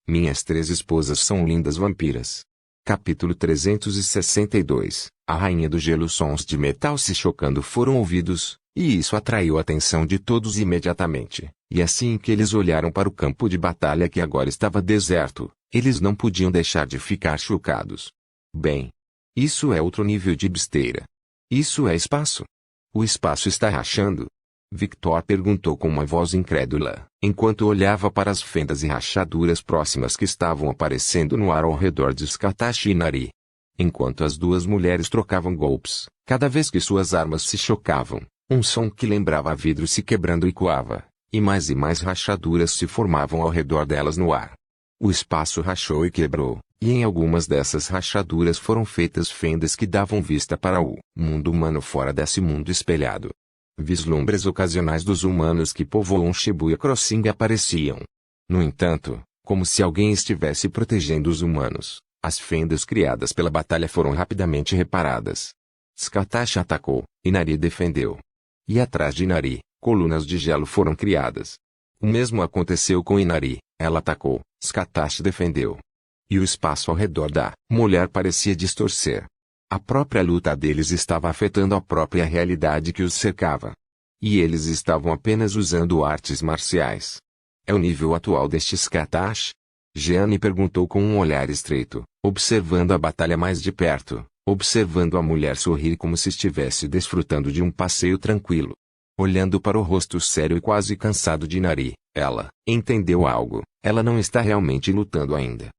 Minhas 3 esposas são lindas vampiras. Capítulo 362. A Rainha do Gelo. Sons de metal se chocando foram ouvidos, e isso atraiu a atenção de todos imediatamente. E assim que eles olharam para o campo de batalha que agora estava deserto, eles não podiam deixar de ficar chocados. Bem, isso é outro nível de besteira. Isso é espaço. O espaço está rachando? Victor perguntou com uma voz incrédula, enquanto olhava para as fendas e rachaduras próximas que estavam aparecendo no ar ao redor de Skatashi e Nari. Enquanto as duas mulheres trocavam golpes, cada vez que suas armas se chocavam, um som que lembrava vidro se quebrando ecoava, e mais rachaduras se formavam ao redor delas no ar. O espaço rachou e quebrou, e em algumas dessas rachaduras foram feitas fendas que davam vista para o mundo humano fora desse mundo espelhado. Vislumbres ocasionais dos humanos que povoam Shibuya Crossing apareciam. No entanto, como se alguém estivesse protegendo os humanos, as fendas criadas pela batalha foram rapidamente reparadas. Skatashi atacou, e Nari defendeu. E atrás de Nari, colunas de gelo foram criadas. O mesmo aconteceu com Inari, ela atacou, Skatashi defendeu. E o espaço ao redor da mulher parecia distorcer. A própria luta deles estava afetando a própria realidade que os cercava. E eles estavam apenas usando artes marciais. É o nível atual deste Skatashi? Jeanne perguntou com um olhar estreito, observando a batalha mais de perto, observando a mulher sorrir como se estivesse desfrutando de um passeio tranquilo. Olhando para o rosto sério e quase cansado de Nari, ela entendeu algo. Ela não está realmente lutando ainda.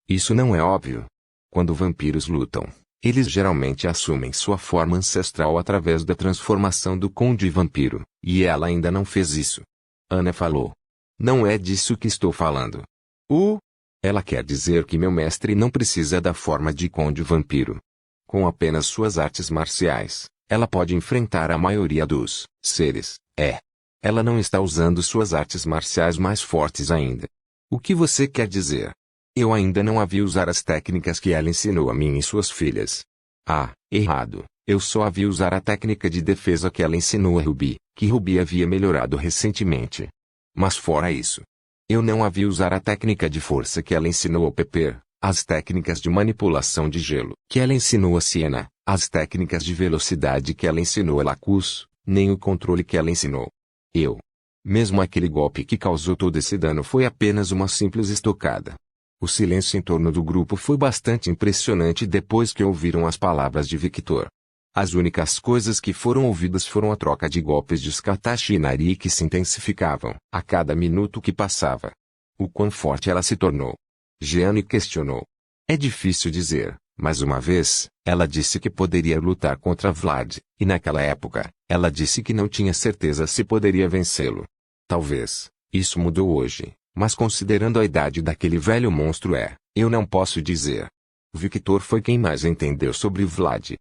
Isso não é óbvio. Quando vampiros lutam, eles geralmente assumem sua forma ancestral através da transformação do Conde Vampiro, e ela ainda não fez isso. Ana falou. Não é disso que estou falando. Ela quer dizer que meu mestre não precisa da forma de Conde Vampiro. Com apenas suas artes marciais, ela pode enfrentar a maioria dos seres. Ela não está usando suas artes marciais mais fortes ainda. O que você quer dizer? Eu ainda não a vi usar as técnicas que ela ensinou a mim e suas filhas. Errado. Eu só a vi usar a técnica de defesa que ela ensinou a Ruby, que Ruby havia melhorado recentemente. Mas fora isso, eu não a vi usar a técnica de força que ela ensinou ao Pepper, as técnicas de manipulação de gelo que ela ensinou a Siena, as técnicas de velocidade que ela ensinou a Lacus, nem o controle que ela ensinou. Mesmo aquele golpe que causou todo esse dano foi apenas uma simples estocada. O silêncio em torno do grupo foi bastante impressionante depois que ouviram as palavras de Victor. As únicas coisas que foram ouvidas foram a troca de golpes de Skatashi e Nari que se intensificavam a cada minuto que passava. O quão forte ela se tornou? Jeanne questionou. É difícil dizer, mas uma vez, ela disse que poderia lutar contra Vlad, e naquela época, ela disse que não tinha certeza se poderia vencê-lo. Talvez, isso mudou hoje. Mas considerando a idade daquele velho monstro eu não posso dizer. Victor foi quem mais entendeu sobre Vlad.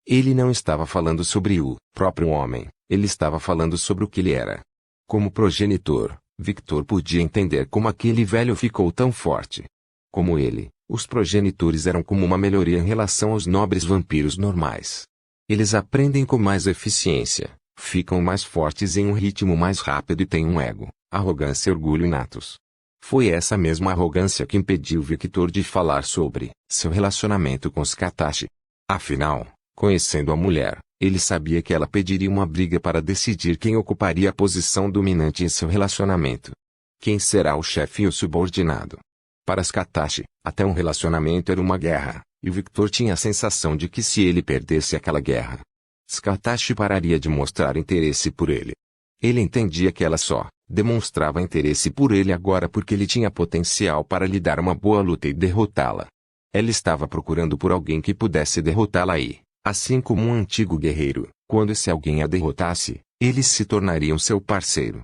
Ele não estava falando sobre o próprio homem, ele estava falando sobre o que ele era. Como progenitor, Victor podia entender como aquele velho ficou tão forte. Como ele, os progenitores eram como uma melhoria em relação aos nobres vampiros normais. Eles aprendem com mais eficiência, ficam mais fortes em um ritmo mais rápido e têm um ego, arrogância e orgulho inatos. Foi essa mesma arrogância que impediu Victor de falar sobre seu relacionamento com Skatashi. Afinal, conhecendo a mulher, ele sabia que ela pediria uma briga para decidir quem ocuparia a posição dominante em seu relacionamento. Quem será o chefe e o subordinado? Para Skatashi, até um relacionamento era uma guerra, e Victor tinha a sensação de que se ele perdesse aquela guerra, Skatashi pararia de mostrar interesse por ele. Ele entendia que ela só demonstrava interesse por ele agora porque ele tinha potencial para lhe dar uma boa luta e derrotá-la. Ela estava procurando por alguém que pudesse derrotá-la e, assim como um antigo guerreiro, quando esse alguém a derrotasse, eles se tornariam seu parceiro.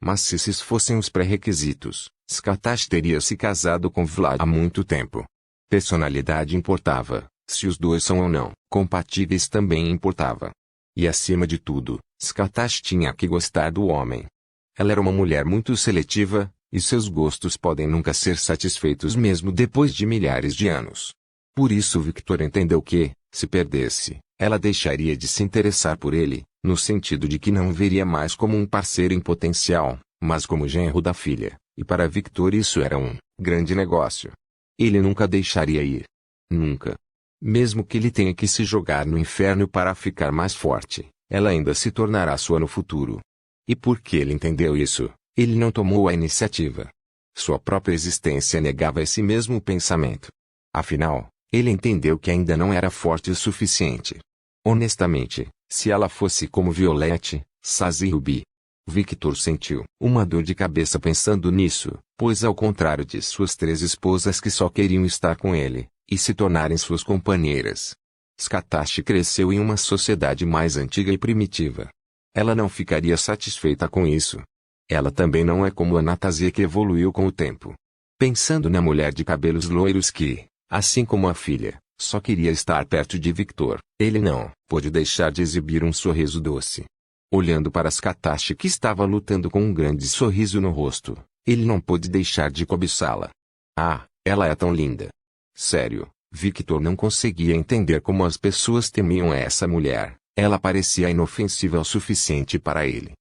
Mas se esses fossem os pré-requisitos, Skatashi teria se casado com Vlad há muito tempo. Personalidade importava, se os dois são ou não compatíveis também importava. E acima de tudo, Skatashi tinha que gostar do homem. Ela era uma mulher muito seletiva, e seus gostos podem nunca ser satisfeitos mesmo depois de milhares de anos. Por isso Victor entendeu que, se perdesse, ela deixaria de se interessar por ele, no sentido de que não o veria mais como um parceiro em potencial, mas como genro da filha, E para Victor isso era um grande negócio. Ele nunca deixaria ir. Nunca. Mesmo que ele tenha que se jogar no inferno para ficar mais forte, ela ainda se tornará sua no futuro. E porque ele entendeu isso, ele não tomou a iniciativa. Sua própria existência negava esse mesmo pensamento. Afinal, ele entendeu que ainda não era forte o suficiente. Honestamente, se ela fosse como Violette, Saz e Ruby, Victor sentiu uma dor de cabeça pensando nisso, pois ao contrário de suas 3 esposas que só queriam estar com ele, e se tornarem suas companheiras, Scatashi cresceu em uma sociedade mais antiga e primitiva. Ela não ficaria satisfeita com isso. Ela também não é como Anastasia que evoluiu com o tempo. Pensando na mulher de cabelos loiros que, assim como a filha, só queria estar perto de Victor, ele não pôde deixar de exibir um sorriso doce. Olhando para Scatashi que estava lutando com um grande sorriso no rosto, ele não pôde deixar de cobiçá-la. Ah, ela é tão linda. Sério, Victor não conseguia entender como as pessoas temiam essa mulher. Ela parecia inofensiva o suficiente para ele.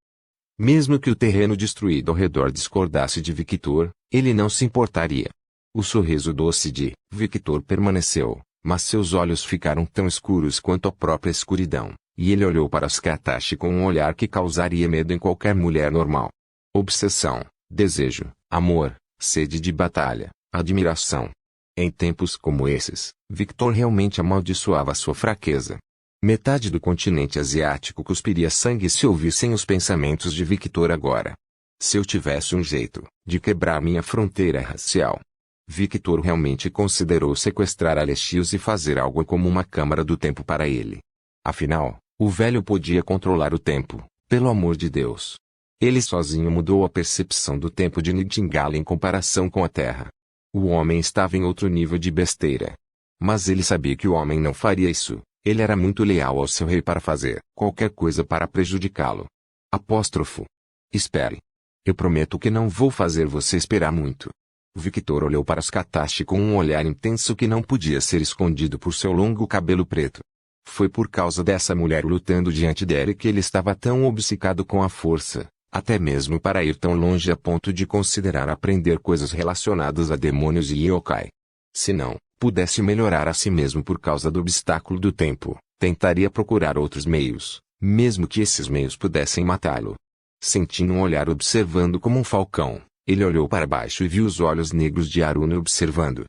Mesmo que o terreno destruído ao redor discordasse de Victor, ele não se importaria. O sorriso doce de Victor permaneceu, mas seus olhos ficaram tão escuros quanto a própria escuridão, e ele olhou para Scatashi com um olhar que causaria medo em qualquer mulher normal. Obsessão, desejo, amor, sede de batalha, admiração. Em tempos como esses, Victor realmente amaldiçoava sua fraqueza. Metade do continente asiático cuspiria sangue se ouvissem os pensamentos de Victor agora. Se eu tivesse um jeito de quebrar minha fronteira racial. Victor realmente considerou sequestrar Alexios e fazer algo como uma câmara do tempo para ele. Afinal, o velho podia controlar o tempo, pelo amor de Deus. Ele sozinho mudou a percepção do tempo de Nightingale em comparação com a Terra. O homem estava em outro nível de besteira. Mas ele sabia que o homem não faria isso. Ele era muito leal ao seu rei para fazer qualquer coisa para prejudicá-lo. Apóstrofo. Espere. Eu prometo que não vou fazer você esperar muito. Victor olhou para Scatashi com um olhar intenso que não podia ser escondido por seu longo cabelo preto. Foi por causa dessa mulher lutando diante dele que ele estava tão obcecado com a força, até mesmo para ir tão longe a ponto de considerar aprender coisas relacionadas a demônios e yokai. Se não pudesse melhorar a si mesmo por causa do obstáculo do tempo, tentaria procurar outros meios, mesmo que esses meios pudessem matá-lo. Sentindo um olhar observando como um falcão, ele olhou para baixo e viu os olhos negros de Aruna observando.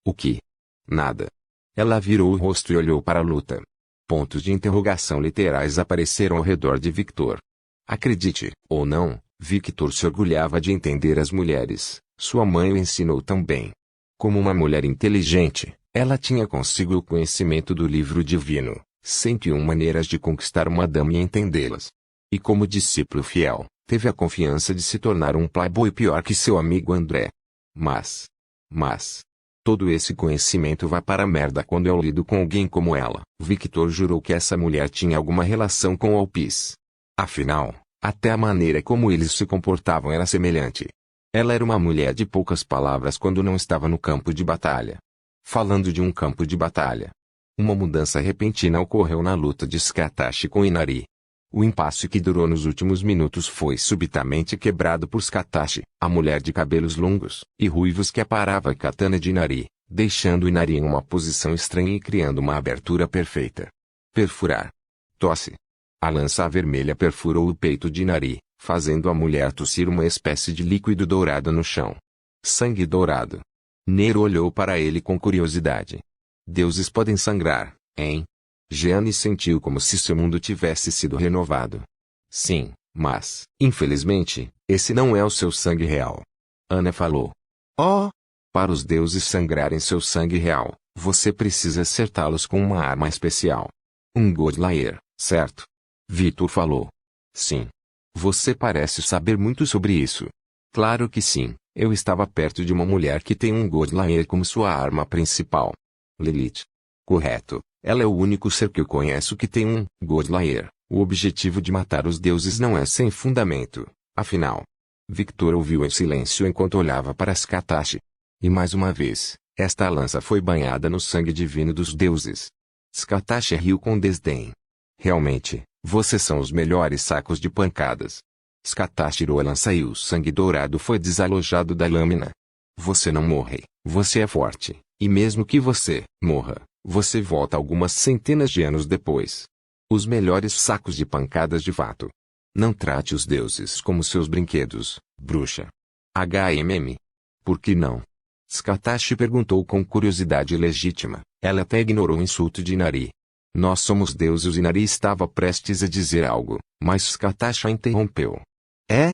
O que? Nada. Ela virou o rosto e olhou para a luta. Pontos de interrogação literais apareceram ao redor de Victor. Acredite, ou não, Victor se orgulhava de entender as mulheres, sua mãe o ensinou tão bem. Como uma mulher inteligente, ela tinha consigo o conhecimento do livro divino, 101 maneiras de conquistar uma dama e entendê-las. E como discípulo fiel, teve a confiança de se tornar um playboy pior que seu amigo André. Mas, todo esse conhecimento vai para a merda quando eu lido com alguém como ela. Victor jurou que essa mulher tinha alguma relação com Alpis. Afinal, até a maneira como eles se comportavam era semelhante. Ela era uma mulher de poucas palavras quando não estava no campo de batalha. Falando de um campo de batalha. Uma mudança repentina ocorreu na luta de Scatashi com Inari. O impasse que durou nos últimos minutos foi subitamente quebrado por Scatashi, a mulher de cabelos longos e ruivos que aparava a katana de Inari, deixando Inari em uma posição estranha e criando uma abertura perfeita. Perfurar. Tosse. A lança vermelha perfurou o peito de Inari, fazendo a mulher tossir uma espécie de líquido dourado no chão. Sangue dourado. Nero olhou para ele com curiosidade. Deuses podem sangrar, hein? Jeanne sentiu como se seu mundo tivesse sido renovado. Sim, mas, infelizmente, esse não é o seu sangue real. Ana falou. Oh! Para os deuses sangrarem seu sangue real, você precisa acertá-los com uma arma especial. Um Godlayer, certo? Victor falou. Sim. Você parece saber muito sobre isso. Claro que sim, eu estava perto de uma mulher que tem um Godlayer como sua arma principal. Lilith. Correto, ela é o único ser que eu conheço que tem um Godlayer. O objetivo de matar os deuses não é sem fundamento, afinal. Victor ouviu em silêncio enquanto olhava para Scatashi. E mais uma vez, esta lança foi banhada no sangue divino dos deuses. Scatashi riu com desdém. Realmente, vocês são os melhores sacos de pancadas. Skatash tirou a lança e o sangue dourado foi desalojado da lâmina. Você não morre, você é forte, e mesmo que você morra, você volta algumas centenas de anos depois. Os melhores sacos de pancadas de fato. Não trate os deuses como seus brinquedos, bruxa. HMM. Por que não? Skatash perguntou com curiosidade legítima. Ela até ignorou o insulto de Inari. Nós somos deuses. Inari estava prestes a dizer algo, mas Skatash a interrompeu.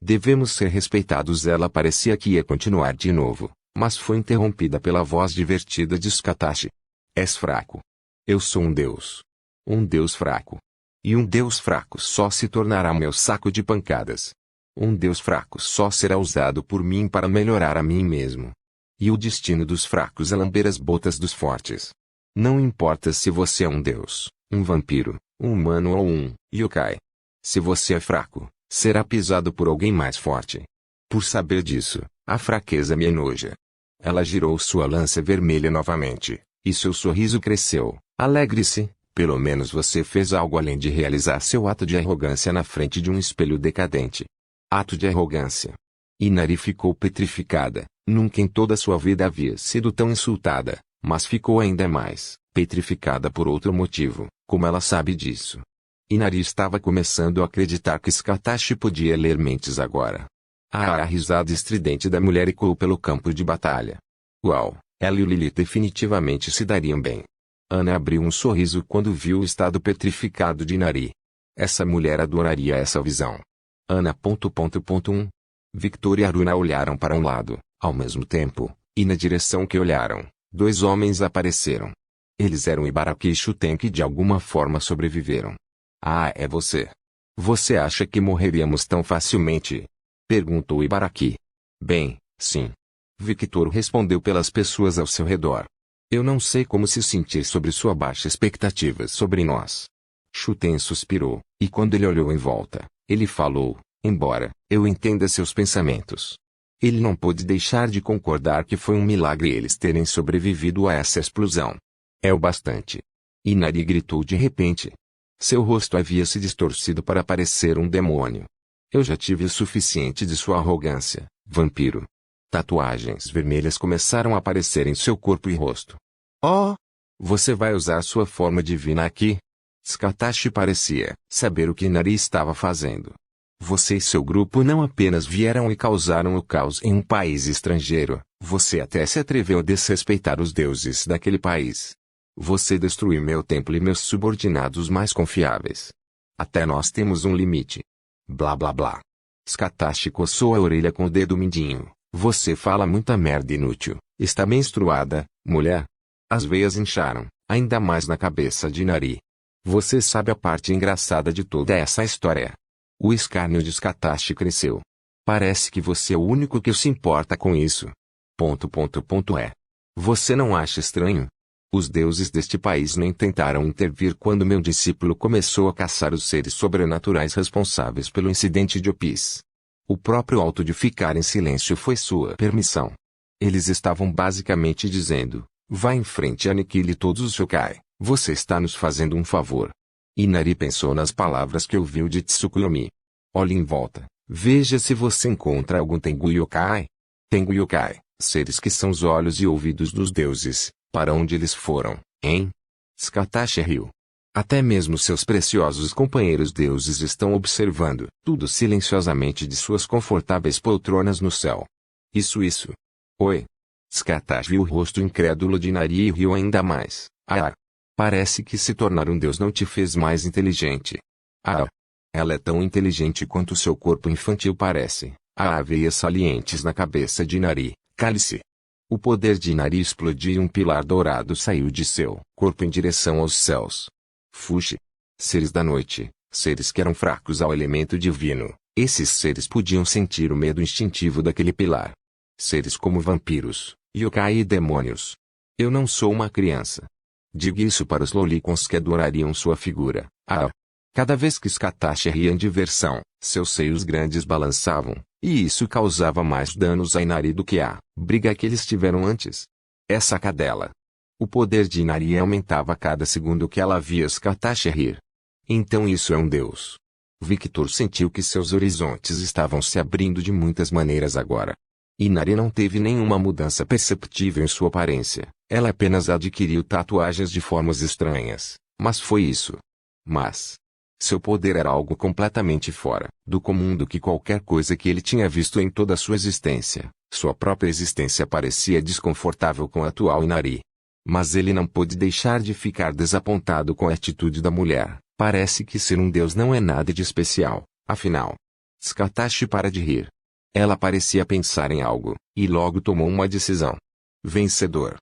Devemos ser respeitados. Ela parecia que ia continuar de novo, mas foi interrompida pela voz divertida de Skatash. És fraco. Eu sou um deus. Um deus fraco. E um deus fraco só se tornará meu saco de pancadas. Um deus fraco só será usado por mim para melhorar a mim mesmo. E o destino dos fracos é lamber as botas dos fortes. Não importa se você é um deus, um vampiro, um humano ou um yokai. Se você é fraco, será pisado por alguém mais forte. Por saber disso, a fraqueza me enoja. Ela girou sua lança vermelha novamente, e seu sorriso cresceu. Alegre-se, pelo menos você fez algo além de realizar seu ato de arrogância na frente de um espelho decadente. Ato de arrogância. Inari ficou petrificada. Nunca em toda sua vida havia sido tão insultada, mas ficou ainda mais petrificada por outro motivo. Como ela sabe disso? Inari estava começando a acreditar que Skatash podia ler mentes agora. A risada estridente da mulher ecoou pelo campo de batalha. Uau, ela e o Lilith definitivamente se dariam bem. Ana abriu um sorriso quando viu o estado petrificado de Inari. Essa mulher adoraria essa visão. Ana... Victor e Aruna olharam para um lado, ao mesmo tempo, e na direção que olharam, dois homens apareceram. Eles eram Ibaraki e Shuten que de alguma forma sobreviveram. Ah, é você. Você acha que morreríamos tão facilmente? Perguntou Ibaraki. Bem, sim. Victor respondeu pelas pessoas ao seu redor. Eu não sei como se sentir sobre sua baixa expectativa sobre nós. Shuten suspirou, e quando ele olhou em volta, ele falou, embora eu entenda seus pensamentos. Ele não pôde deixar de concordar que foi um milagre eles terem sobrevivido a essa explosão. É o bastante. Inari gritou de repente. Seu rosto havia se distorcido para parecer um demônio. Eu já tive o suficiente de sua arrogância, vampiro. Tatuagens vermelhas começaram a aparecer em seu corpo e rosto. Oh! Você vai usar sua forma divina aqui? Skatash parecia saber o que Inari estava fazendo. Você e seu grupo não apenas vieram e causaram o caos em um país estrangeiro, você até se atreveu a desrespeitar os deuses daquele país. Você destruiu meu templo e meus subordinados mais confiáveis. Até nós temos um limite. Blá blá blá. Skatash coçou a orelha com o dedo mindinho. Você fala muita merda inútil. Está menstruada, mulher? As veias incharam, ainda mais na cabeça de Inari. Você sabe a parte engraçada de toda essa história. O escárnio de Skatash cresceu. Parece que você é o único que se importa com isso. Você não acha estranho? Os deuses deste país nem tentaram intervir quando meu discípulo começou a caçar os seres sobrenaturais responsáveis pelo incidente de Opis. O próprio ato de ficar em silêncio foi sua permissão. Eles estavam basicamente dizendo, vá em frente e aniquile todos os yokai, você está nos fazendo um favor. Inari pensou nas palavras que ouviu de Tsukuyomi. Olhe em volta, veja se você encontra algum Tengu Yokai. Tengu Yokai, seres que são os olhos e ouvidos dos deuses, para onde eles foram, hein? Skatash riu. Até mesmo seus preciosos companheiros deuses estão observando tudo silenciosamente de suas confortáveis poltronas no céu. Isso. Oi. Skatash viu o rosto incrédulo de Inari e riu ainda mais. Ah. Parece que se tornar um deus não te fez mais inteligente. Ah. Ela é tão inteligente quanto seu corpo infantil parece. Há veias salientes na cabeça de Inari. Cale-se. O poder de Inari explodiu e um pilar dourado saiu de seu corpo em direção aos céus. Fuxi. Seres da noite, seres que eram fracos ao elemento divino, esses seres podiam sentir o medo instintivo daquele pilar. Seres como vampiros, yokai e demônios. Eu não sou uma criança. Diga isso para os lolicons que adorariam sua figura. Ah! Cada vez que Skatash ria em diversão, seus seios grandes balançavam, e isso causava mais danos a Inari do que a briga que eles tiveram antes. Essa cadela. O poder de Inari aumentava a cada segundo que ela via Skatash rir. Então isso é um deus. Victor sentiu que seus horizontes estavam se abrindo de muitas maneiras agora. Inari não teve nenhuma mudança perceptível em sua aparência, ela apenas adquiriu tatuagens de formas estranhas, mas foi isso. Mas seu poder era algo completamente fora do comum do que qualquer coisa que ele tinha visto em toda a sua existência. Sua própria existência parecia desconfortável com a atual Inari. Mas ele não pôde deixar de ficar desapontado com a atitude da mulher. Parece que ser um deus não é nada de especial, afinal. Tsukatashi para de rir. Ela parecia pensar em algo, e logo tomou uma decisão. Vencedor.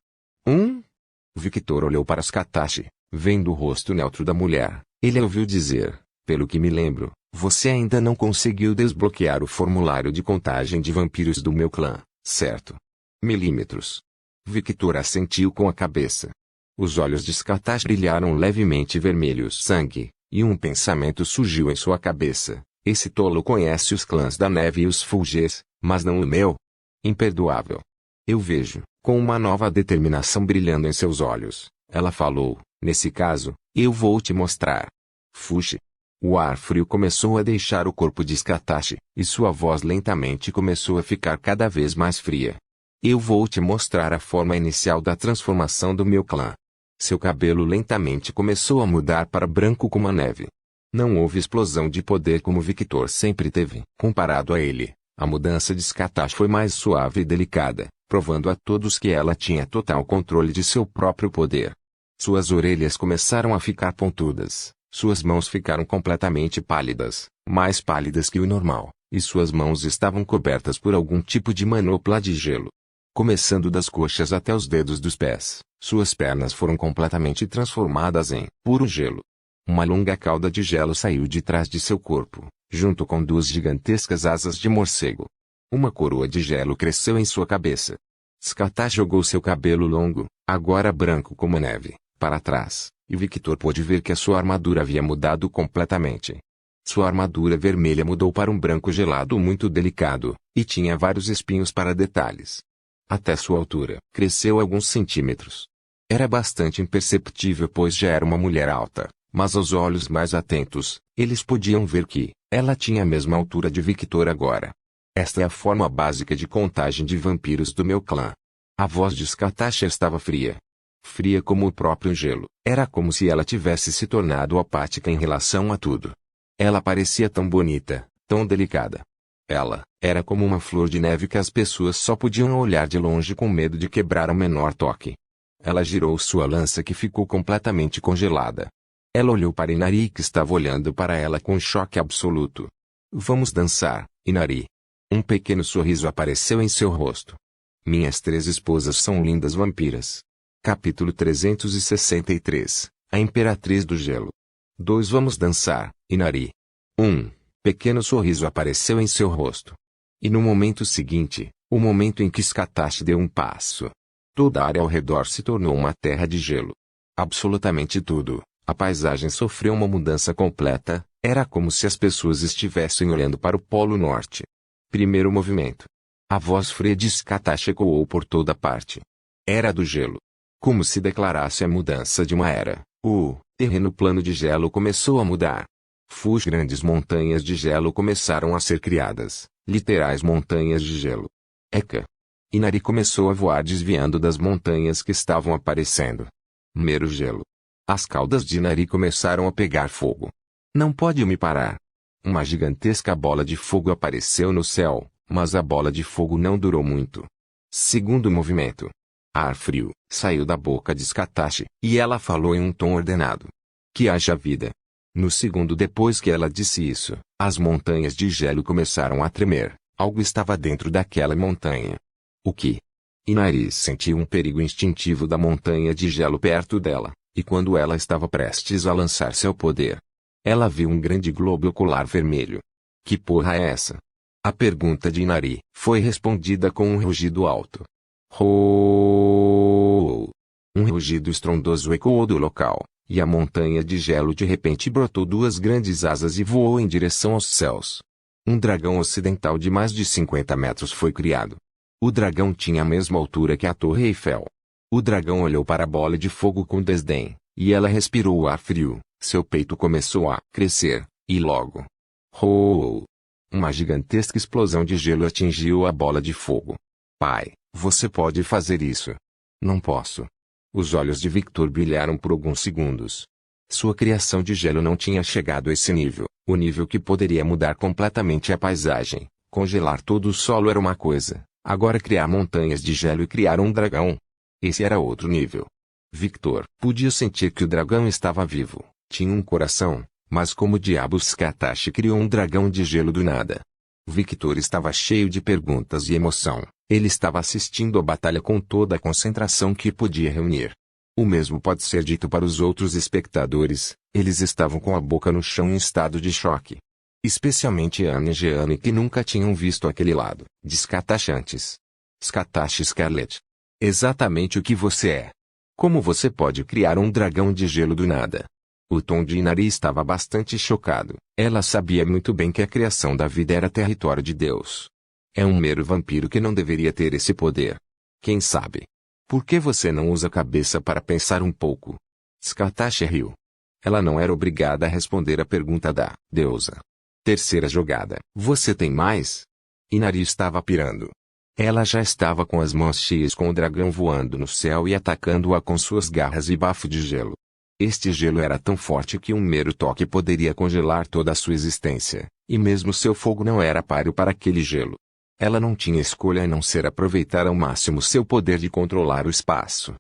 Victor olhou para Tsukatashi, vendo o rosto neutro da mulher. Ele ouviu dizer, pelo que me lembro, você ainda não conseguiu desbloquear o formulário de contagem de vampiros do meu clã, certo? Milímetros. Victor assentiu com a cabeça. Os olhos de Tsukatashi brilharam levemente vermelhos sangue, e um pensamento surgiu em sua cabeça. Esse tolo conhece os clãs da neve e os Fulgers, mas não o meu. Imperdoável. Eu vejo, com uma nova determinação brilhando em seus olhos, ela falou, nesse caso, eu vou te mostrar. Fuxe. O ar frio começou a deixar o corpo de Tsukatashi, e sua voz lentamente começou a ficar cada vez mais fria. Eu vou te mostrar a forma inicial da transformação do meu clã. Seu cabelo lentamente começou a mudar para branco como a neve. Não houve explosão de poder como Victor sempre teve. Comparado a ele, a mudança de Tsukatashi foi mais suave e delicada, provando a todos que ela tinha total controle de seu próprio poder. Suas orelhas começaram a ficar pontudas, suas mãos ficaram completamente pálidas, mais pálidas que o normal, e suas mãos estavam cobertas por algum tipo de manopla de gelo. Começando das coxas até os dedos dos pés, suas pernas foram completamente transformadas em puro gelo. Uma longa cauda de gelo saiu de trás de seu corpo, junto com duas gigantescas asas de morcego. Uma coroa de gelo cresceu em sua cabeça. Tsukatashi jogou seu cabelo longo, agora branco como neve, para trás, e Victor pôde ver que a sua armadura havia mudado completamente. Sua armadura vermelha mudou para um branco gelado muito delicado, e tinha vários espinhos para detalhes. Até sua altura cresceu alguns centímetros. Era bastante imperceptível pois já era uma mulher alta, mas aos olhos mais atentos, eles podiam ver que ela tinha a mesma altura de Victor agora. Esta é a forma básica de contagem de vampiros do meu clã. A voz de Tsukatashi estava fria. Fria como o próprio gelo. Era como se ela tivesse se tornado apática em relação a tudo. Ela parecia tão bonita, tão delicada. Ela era como uma flor de neve que as pessoas só podiam olhar de longe com medo de quebrar ao menor toque. Ela girou sua lança que ficou completamente congelada. Ela olhou para Inari que estava olhando para ela com choque absoluto. Vamos dançar, Inari. Um pequeno sorriso apareceu em seu rosto. Minhas 3 esposas são lindas vampiras. Capítulo 363. A Imperatriz do Gelo. 2 Vamos dançar, Inari. Pequeno sorriso apareceu em seu rosto. E no momento seguinte, o momento em que Tsukatashi deu um passo, toda a área ao redor se tornou uma terra de gelo. Absolutamente tudo, a paisagem sofreu uma mudança completa, era como se as pessoas estivessem olhando para o Polo Norte. Primeiro movimento. A voz fria de Tsukatashi ecoou por toda parte. Era do gelo. Como se declarasse a mudança de uma era, o terreno plano de gelo começou a mudar. Grandes montanhas de gelo começaram a ser criadas, literais montanhas de gelo. Eka. Inari começou a voar desviando das montanhas que estavam aparecendo. Mero gelo. As caudas de Inari começaram a pegar fogo. Não pode me parar. Uma gigantesca bola de fogo apareceu no céu, mas a bola de fogo não durou muito. Segundo movimento. Ar frio saiu da boca de Tsukatashi, e ela falou em um tom ordenado. Que haja vida. No segundo depois que ela disse isso, as montanhas de gelo começaram a tremer. Algo estava dentro daquela montanha. O que? Inari sentiu um perigo instintivo da montanha de gelo perto dela, e quando ela estava prestes a lançar seu poder, ela viu um grande globo ocular vermelho. Que porra é essa? A pergunta de Inari foi respondida com um rugido alto. Roo! Um rugido estrondoso ecoou do local. E a montanha de gelo de repente brotou 2 grandes asas e voou em direção aos céus. Um dragão ocidental de mais de 50 metros foi criado. O dragão tinha a mesma altura que a Torre Eiffel. O dragão olhou para a bola de fogo com desdém, e ela respirou o ar frio. Seu peito começou a crescer, e logo, Oh! Uma gigantesca explosão de gelo atingiu a bola de fogo. Pai, você pode fazer isso. Não posso. Os olhos de Victor brilharam por alguns segundos. Sua criação de gelo não tinha chegado a esse nível, o nível que poderia mudar completamente a paisagem. Congelar todo o solo era uma coisa, agora criar montanhas de gelo e criar um dragão. Esse era outro nível. Victor podia sentir que o dragão estava vivo, tinha um coração, mas como diabos Katashi criou um dragão de gelo do nada? Victor estava cheio de perguntas e emoção. Ele estava assistindo a batalha com toda a concentração que podia reunir. O mesmo pode ser dito para os outros espectadores, eles estavam com a boca no chão em estado de choque. Especialmente Anne e Jeanne que nunca tinham visto aquele lado de Katashi antes. Katashi Scarlet. Exatamente o que você é. Como você pode criar um dragão de gelo do nada? O tom de Inari estava bastante chocado. Ela sabia muito bem que a criação da vida era território de Deus. É um mero vampiro que não deveria ter esse poder. Quem sabe? Por que você não usa a cabeça para pensar um pouco? Katashi riu. Ela não era obrigada a responder a pergunta da deusa. Terceira jogada. Você tem mais? Inari estava pirando. Ela já estava com as mãos cheias com o dragão voando no céu e atacando-a com suas garras e bafo de gelo. Este gelo era tão forte que um mero toque poderia congelar toda a sua existência, e mesmo seu fogo não era páreo para aquele gelo. Ela não tinha escolha a não ser aproveitar ao máximo seu poder de controlar o espaço.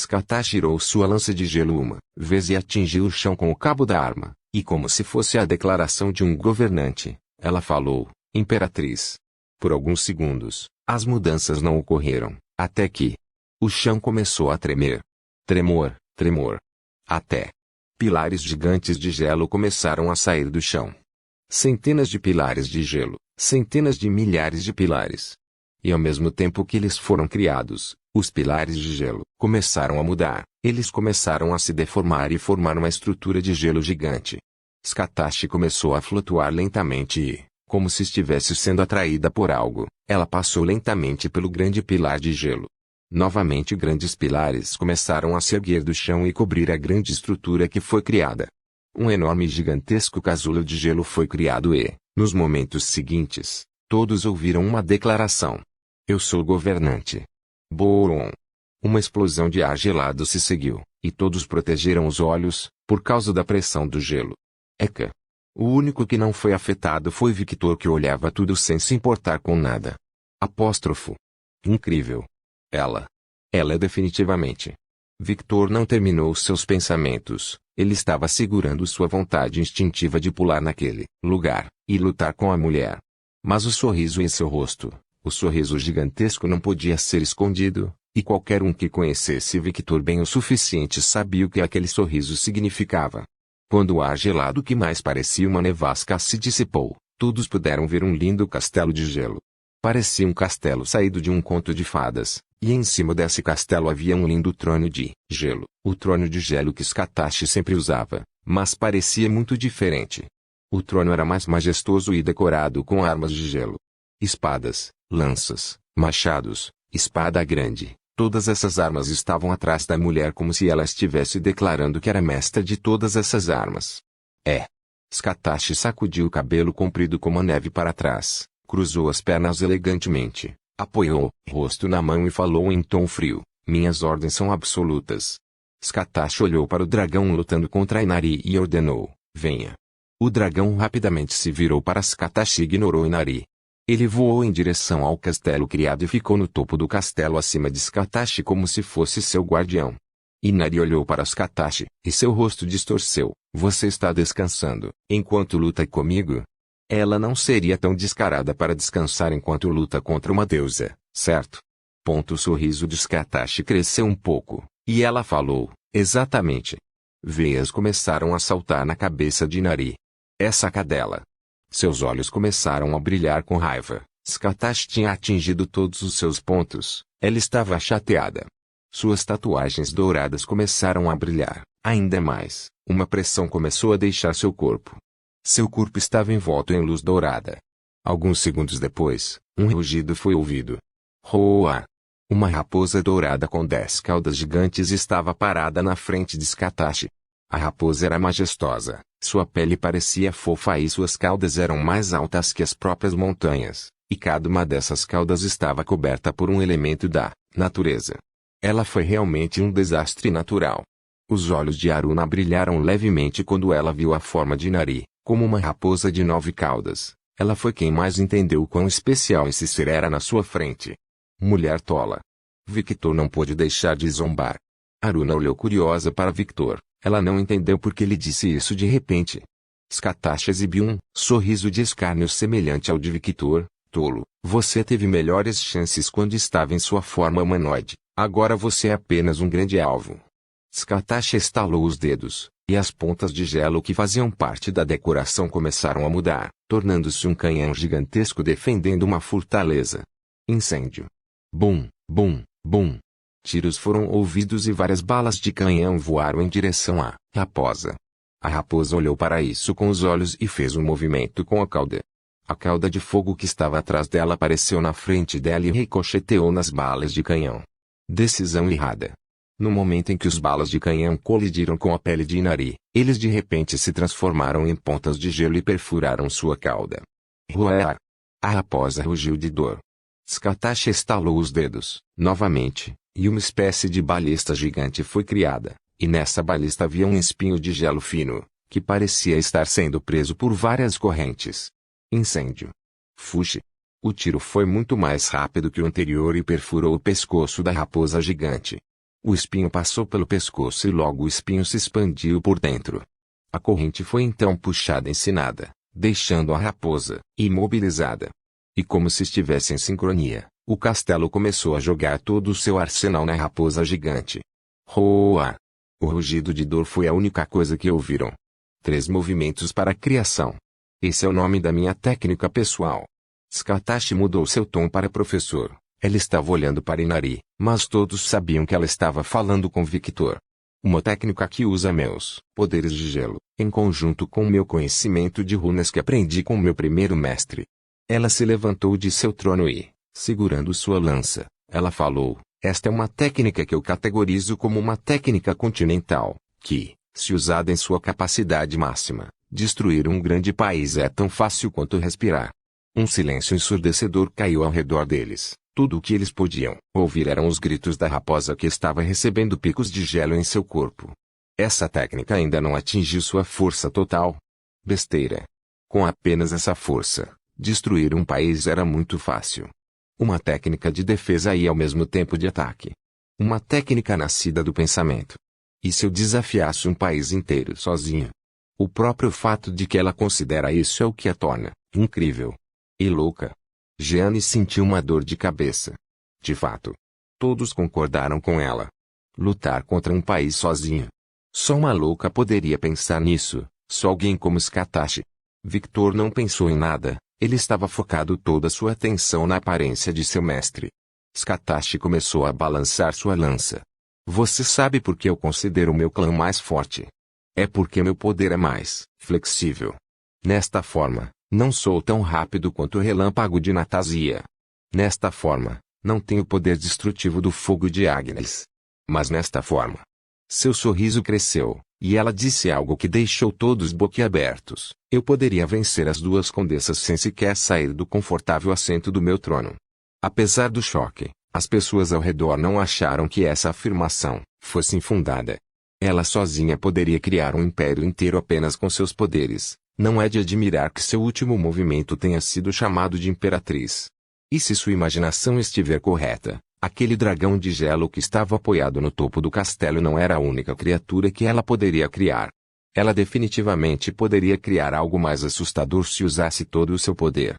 Katashi girou sua lança de gelo uma vez e atingiu o chão com o cabo da arma, e como se fosse a declaração de um governante, ela falou, Imperatriz. Por alguns segundos, as mudanças não ocorreram, até que o chão começou a tremer. Tremor, tremor. Até pilares gigantes de gelo começaram a sair do chão. Centenas de pilares de gelo, centenas de milhares de pilares. E ao mesmo tempo que eles foram criados, os pilares de gelo começaram a mudar, eles começaram a se deformar e formar uma estrutura de gelo gigante. Katashi começou a flutuar lentamente e, como se estivesse sendo atraída por algo, ela passou lentamente pelo grande pilar de gelo. Novamente grandes pilares começaram a se erguer do chão e cobrir a grande estrutura que foi criada. Um enorme e gigantesco casulo de gelo foi criado e, nos momentos seguintes, todos ouviram uma declaração. Eu sou governante. Boron. Uma explosão de ar gelado se seguiu, e todos protegeram os olhos, por causa da pressão do gelo. Eka. O único que não foi afetado foi Victor que olhava tudo sem se importar com nada. Apóstrofo. Incrível. Ela é definitivamente. Victor não terminou seus pensamentos, ele estava segurando sua vontade instintiva de pular naquele lugar, e lutar com a mulher. Mas o sorriso em seu rosto, o sorriso gigantesco não podia ser escondido, e qualquer um que conhecesse Victor bem o suficiente sabia o que aquele sorriso significava. Quando o ar gelado que mais parecia uma nevasca se dissipou, todos puderam ver um lindo castelo de gelo. Parecia um castelo saído de um conto de fadas, e em cima desse castelo havia um lindo trono de gelo, o trono de gelo que Katashi sempre usava, mas parecia muito diferente. O trono era mais majestoso e decorado com armas de gelo. Espadas, lanças, machados, espada grande, todas essas armas estavam atrás da mulher como se ela estivesse declarando que era mestra de todas essas armas. Katashi sacudiu o cabelo comprido como a neve para trás. Cruzou as pernas elegantemente, apoiou o rosto na mão e falou em tom frio, minhas ordens são absolutas. Katashi olhou para o dragão lutando contra Inari e ordenou, venha. O dragão rapidamente se virou para Katashi e ignorou Inari. Ele voou em direção ao castelo criado e ficou no topo do castelo acima de Katashi como se fosse seu guardião. Inari olhou para Katashi, e seu rosto distorceu, você está descansando, enquanto luta comigo? Ela não seria tão descarada para descansar enquanto luta contra uma deusa, certo? O sorriso de Katashi cresceu um pouco, e ela falou, exatamente. Veias começaram a saltar na cabeça de Inari. Essa cadela. Seus olhos começaram a brilhar com raiva. Katashi tinha atingido todos os seus pontos, ela estava chateada. Suas tatuagens douradas começaram a brilhar, ainda mais, uma pressão começou a deixar seu corpo. Seu corpo estava envolto em luz dourada. Alguns segundos depois, um rugido foi ouvido. Roa! Uma raposa dourada com 10 caudas gigantes estava parada na frente de Katashi. A raposa era majestosa, Sua pele parecia fofa e suas caudas eram mais altas que as próprias montanhas, e cada uma dessas caudas estava coberta por um elemento da natureza. Ela foi realmente um desastre natural. Os olhos de Aruna brilharam levemente quando ela viu a forma de Inari, como uma raposa de 9 caudas. Ela foi quem mais entendeu quão especial esse ser era na sua frente. Mulher tola. Victor não pôde deixar de zombar. Aruna olhou curiosa para Victor. Ela não entendeu por que ele disse isso de repente. Scattash exibiu um sorriso de escárnio semelhante ao de Victor. Tolo, você teve melhores chances quando estava em sua forma humanoide. Agora você é apenas um grande alvo. Scattash estalou os dedos, e as pontas de gelo que faziam parte da decoração começaram a mudar, tornando-se um canhão gigantesco defendendo uma fortaleza. Incêndio. Bum, bum, bum. Tiros foram ouvidos e várias balas de canhão voaram em direção à raposa. A raposa olhou para isso com os olhos e fez um movimento com a cauda. A cauda de fogo que estava atrás dela apareceu na frente dela e ricocheteou nas balas de canhão. Decisão errada. No momento em que os balas de canhão colidiram com a pele de Inari, eles de repente se transformaram em pontas de gelo e perfuraram sua cauda. Rué! A raposa rugiu de dor. Scattash estalou os dedos, novamente, e uma espécie de balista gigante foi criada, e nessa balista havia um espinho de gelo fino, que parecia estar sendo preso por várias correntes. Incêndio. Fuxe! O tiro foi muito mais rápido que o anterior e perfurou o pescoço da raposa gigante. O espinho passou pelo pescoço e logo o espinho se expandiu por dentro. A corrente foi então puxada encinada, deixando a raposa imobilizada. E como se estivesse em sincronia, o castelo começou a jogar todo o seu arsenal na raposa gigante. Roa! O rugido de dor foi a única coisa que ouviram. 3 movimentos para a criação. Esse é o nome da minha técnica pessoal. Scattash mudou seu tom para professor. Ela estava olhando para Inari, mas todos sabiam que ela estava falando com Victor. Uma técnica que usa meus poderes de gelo, em conjunto com o meu conhecimento de runas que aprendi com meu primeiro mestre. Ela se levantou de seu trono e, segurando sua lança, ela falou, esta é uma técnica que eu categorizo como uma técnica continental, que, se usada em sua capacidade máxima, destruir um grande país é tão fácil quanto respirar. Um silêncio ensurdecedor caiu ao redor deles. Tudo o que eles podiam ouvir eram os gritos da raposa que estava recebendo picos de gelo em seu corpo. Essa técnica ainda não atingiu sua força total. Besteira. Com apenas essa força, destruir um país era muito fácil. Uma técnica de defesa e ao mesmo tempo de ataque. Uma técnica nascida do pensamento. E se eu desafiasse um país inteiro sozinho? O próprio fato de que ela considera isso é o que a torna incrível. E louca. Jeanne sentiu uma dor de cabeça. De fato. Todos concordaram com ela. Lutar contra um país sozinho. Só uma louca poderia pensar nisso, só alguém como Scattash. Victor não pensou em nada, ele estava focado toda sua atenção na aparência de seu mestre. Scattash começou a balançar sua lança. Você sabe por que eu considero meu clã mais forte? É porque meu poder é mais flexível. Nesta forma, não sou tão rápido quanto o relâmpago de Natasia. Nesta forma, não tenho o poder destrutivo do fogo de Agnes. Mas nesta forma. Seu sorriso cresceu, e ela disse algo que deixou todos boquiabertos. Eu poderia vencer as 2 condessas sem sequer sair do confortável assento do meu trono. Apesar do choque, as pessoas ao redor não acharam que essa afirmação fosse infundada. Ela sozinha poderia criar um império inteiro apenas com seus poderes. Não é de admirar que seu último movimento tenha sido chamado de Imperatriz. E se sua imaginação estiver correta, aquele dragão de gelo que estava apoiado no topo do castelo não era a única criatura que ela poderia criar. Ela definitivamente poderia criar algo mais assustador se usasse todo o seu poder.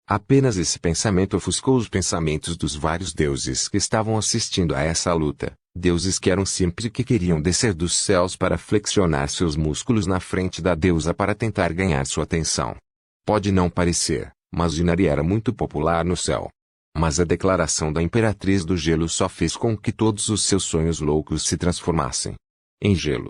Apenas esse pensamento ofuscou os pensamentos dos vários deuses que estavam assistindo a essa luta. Deuses que eram sempre que queriam descer dos céus para flexionar seus músculos na frente da deusa para tentar ganhar sua atenção. Pode não parecer, mas Inari era muito popular no céu. Mas a declaração da Imperatriz do Gelo só fez com que todos os seus sonhos loucos se transformassem em gelo.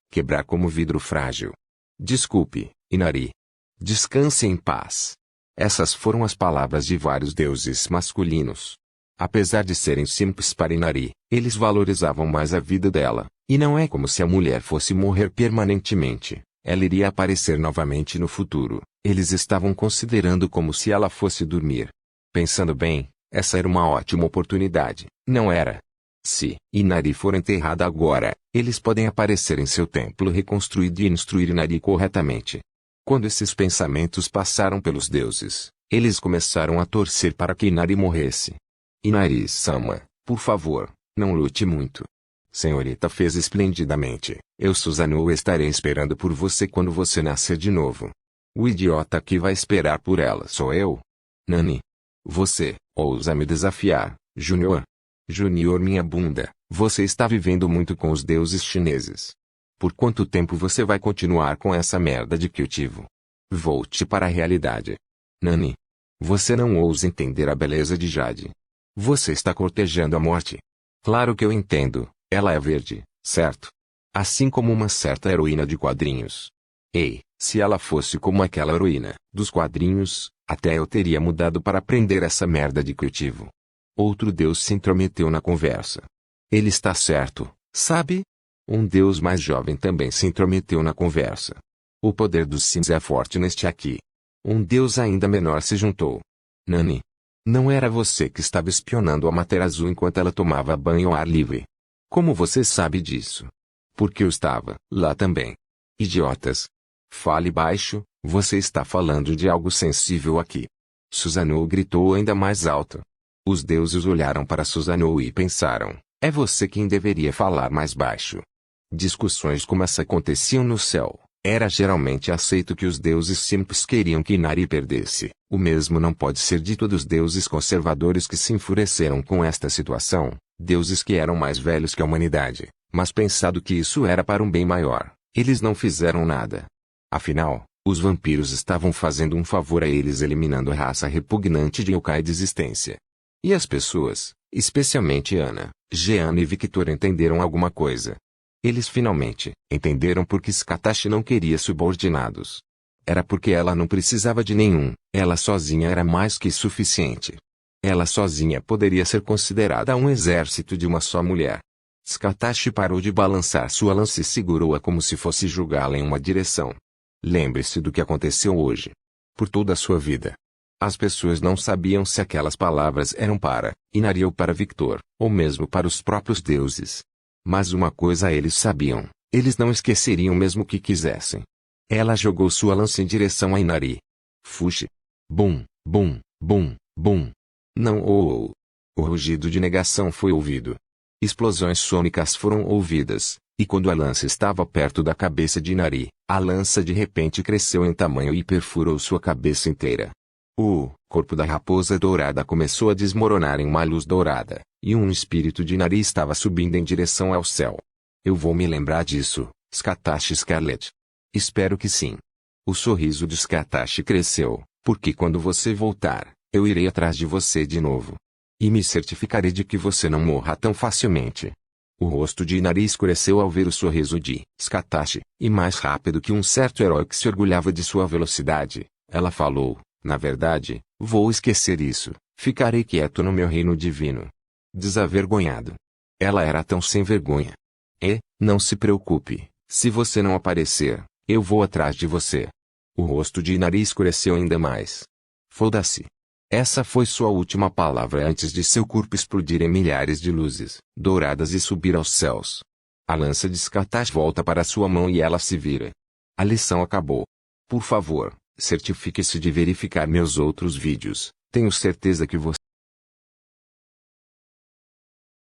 Quebrar como vidro frágil. Desculpe, Inari. Descanse em paz. Essas foram as palavras de vários deuses masculinos. Apesar de serem simples para Inari, eles valorizavam mais a vida dela, e não é como se a mulher fosse morrer permanentemente. Ela iria aparecer novamente no futuro. Eles estavam considerando como se ela fosse dormir. Pensando bem, essa era uma ótima oportunidade, não era? Se Inari for enterrada agora, eles podem aparecer em seu templo reconstruído e instruir Inari corretamente. Quando esses pensamentos passaram pelos deuses, eles começaram a torcer para que Inari morresse. Inari-sama, por favor, não lute muito. Senhorita fez esplendidamente. Eu, Susanoo, estarei esperando por você quando você nascer de novo. O idiota que vai esperar por ela sou eu? Nani. Você, ousa me desafiar, Junior. Junior, minha bunda, você está vivendo muito com os deuses chineses. Por quanto tempo você vai continuar com essa merda de cultivo? Volte para a realidade. Nani. Você não ousa entender a beleza de Jade. Você está cortejando a morte. Claro que eu entendo, ela é verde, certo? Assim como uma certa heroína de quadrinhos. Ei, se ela fosse como aquela heroína dos quadrinhos, até eu teria mudado para aprender essa merda de cultivo. Outro deus se intrometeu na conversa. Ele está certo, sabe? Um deus mais jovem também se intrometeu na conversa. O poder dos Sims é forte neste aqui. Um deus ainda menor se juntou. Nani. Não era você que estava espionando a Materazu enquanto ela tomava banho ao ar livre. Como você sabe disso? Porque eu estava lá também. Idiotas. Fale baixo, você está falando de algo sensível aqui. Susanoo gritou ainda mais alto. Os deuses olharam para Susanoo e pensaram, é você quem deveria falar mais baixo. Discussões como essa aconteciam no céu. Era geralmente aceito que os deuses simples queriam que Inari perdesse. O mesmo não pode ser dito dos deuses conservadores que se enfureceram com esta situação, deuses que eram mais velhos que a humanidade, mas pensado que isso era para um bem maior, eles não fizeram nada. Afinal, os vampiros estavam fazendo um favor a eles eliminando a raça repugnante de yokai de existência. E as pessoas, especialmente Ana, Jeana e Victor entenderam alguma coisa. Eles finalmente entenderam porque Skatashi não queria subordinados. Era porque ela não precisava de nenhum, ela sozinha era mais que suficiente. Ela sozinha poderia ser considerada um exército de uma só mulher. Skatashi parou de balançar sua lança e segurou-a como se fosse jogá-la em uma direção. Lembre-se do que aconteceu hoje. Por toda a sua vida. As pessoas não sabiam se aquelas palavras eram para Inari ou para Victor, ou mesmo para os próprios deuses. Mas uma coisa eles sabiam, eles não esqueceriam mesmo que quisessem. Ela jogou sua lança em direção a Inari. Fuxe. Bum, bum, bum, bum. Não ou. O rugido de negação foi ouvido. Explosões sônicas foram ouvidas, e quando a lança estava perto da cabeça de Inari, a lança de repente cresceu em tamanho e perfurou sua cabeça inteira. O corpo da raposa dourada começou a desmoronar em uma luz dourada, e um espírito de Inari estava subindo em direção ao céu. Eu vou me lembrar disso, Skatashi Scarlet. Espero que sim. O sorriso de Skatashi cresceu, porque quando você voltar, eu irei atrás de você de novo. E me certificarei de que você não morra tão facilmente. O rosto de Inari escureceu ao ver o sorriso de Skatashi, e mais rápido que um certo herói que se orgulhava de sua velocidade, ela falou, na verdade, vou esquecer isso, ficarei quieto no meu reino divino. Desavergonhado. Ela era tão sem vergonha. E, não se preocupe, se você não aparecer, eu vou atrás de você. O rosto de Inari escureceu ainda mais. Foda-se. Essa foi sua última palavra antes de seu corpo explodir em milhares de luzes douradas e subir aos céus. A lança de Skatashi volta para sua mão e ela se vira. A lição acabou. Por favor, certifique-se de verificar meus outros vídeos. Tenho certeza que você